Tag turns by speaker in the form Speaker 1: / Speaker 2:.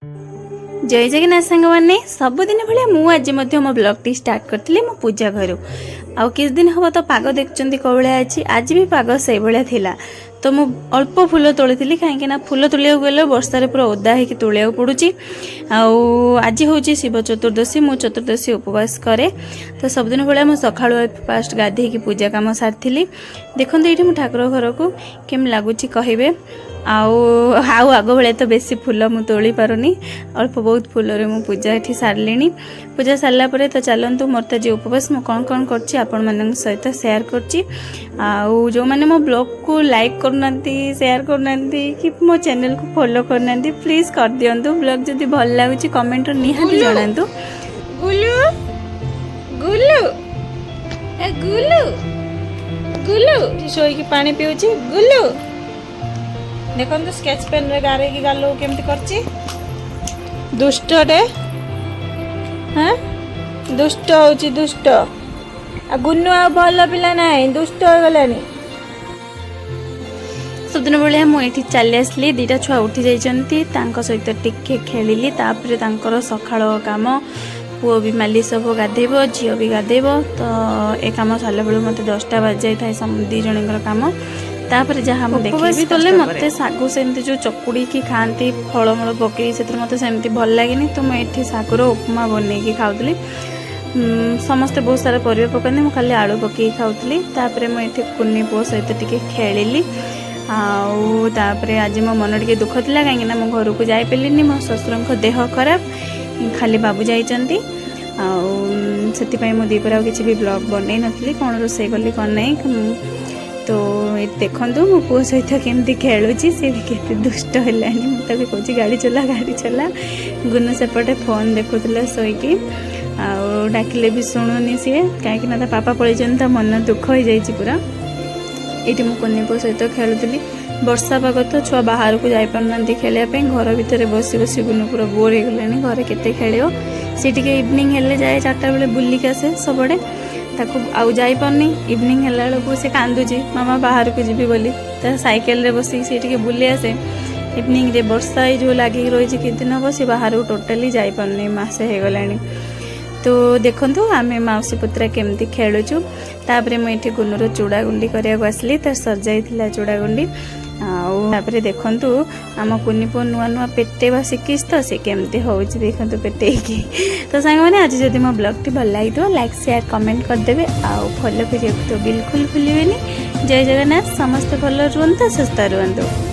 Speaker 1: जय जगन्नाथ सांग मैंने सबुदिन भाया मुझे मो ब्लॉग टी स्टार्ट करी मो पूजा घर आउ किस दिन हम तो पाग देखुं कौलिया अच्छी आज भी पाग से भाया थिला तो मु अल्प फूल तोली कहीं फूल तोलिया गले वर्षार पूरा ओदा होकर तोलिया पड़ुची आज हूँ शिव चतुर्दशी मु चतुर्दशी उपवास करे तो सबुदिन भाया मुझे सकाळु फास्ट गाधे पूजा कम सारी देखो ये मु ठाकुर घर को केम लगुच कहे आउ आग भाया तो बेसी फूल मु तोली पारुनी अल्प बहुत फूल मु पूजा ये सारे पूजा सारापर तो चलतु मोर तो जो उपवास मुझे कौन कौन कर सहित सेयार कर जो मैंने मो ब्लॉग को लाइक करना शेयर करना कि मो चैनल को फॉलो करना प्लीज कर दिंतु ब्लॉग जदि भल लगुच कमेंट निहाती जनातु। गुलू गुलू गुलू गुलू शोईकी पानी पीऊची गुलू देखो तो स्केच पेन रे गारे की गालो केमती करची दुष्ट रे हाँ दुष्ट होची दुष्ट आ गुन्नू आ भल पिला नाही दुष्ट हो गलानी। सबदिन भाया मुझे चली आसली दीटा छुआ उठी जाइए सहित टिके खेलिली तापर तांकर सकाळ काम पुओ भी माली सब गाधेब झील भी गाधेब तो ए कम सारा बेलू मत 10टा बाजि जाए दी जन काम तापर जहाँ देखी तले मत सागु सेमती जो चकुड़ी की खाती फलमूल पकई से मत सेमती भल लगे तो मुझे सागर उपमा बनई खाऊली समस्ते बहुत सारा परिवा पकाती मुझे खाली आलू पकई खाऊली तापर मुझे कुन्नी पुओ सहित टिके खेलिली आउे आज मो मन टे दुख था कहीं मो घर को जापरि मो ससुर देह खराब खाली बाबू जाइंट से मुझे दीपर किसी भी ब्लॉग बनई नी कौन रोसे कली कौन नहीं तो देखु मो पु सहित केमती खेलुची सी भी केते दुष्ट है मुझे कौच गाड़ी चला गुनु सेपटे फोन देखुला शोईकी डाकिले भी शुणुनी सी कहीं पापा पलैन मन दुख हो जाए पूरा ये मुझे कुन्नी पुओ सहित खेलुली वर्षा पाग तो छुआ बाहर को जापार खेलने घर भितर बस बस गुनु पूरा बोर हो गलानी घरे केते खेल सी टे इवनिंग हेले जाए 4टा बेले बुलिक आसे सबड़े ताकू आउ जापारनी इवनिंग है बेलू से कांदुची मामा बाहर को जीवी बोली साइकेल रे बसिक सी टे बुली आसे इवनिंग रे वर्षा जो लगे रही कि दिन हम सी बाहर को टोटाली जापारनी मसे हो गलानी तो देखु आम मौसी पुत्रा केमती खेलुचु तापर मुझे गुनुर चूड़ा गुंडी करने आसली तर सजाई चूड़ा गुंडी आउे देखु आम कुन्नी पुओ नुआ नुआ पेटेवा शिखिस तो सी केमती हूँ देखो पेटेकी तो सांग मैंने आज जब मो ब्लॉग टी भल लगी लाइक शेयर कमेंट करदे आउ फॉलो करिए तो बिल्कुल भूलिए। जय जगन्नाथ समस्त भल रुहतु सुस्थ रुहतु।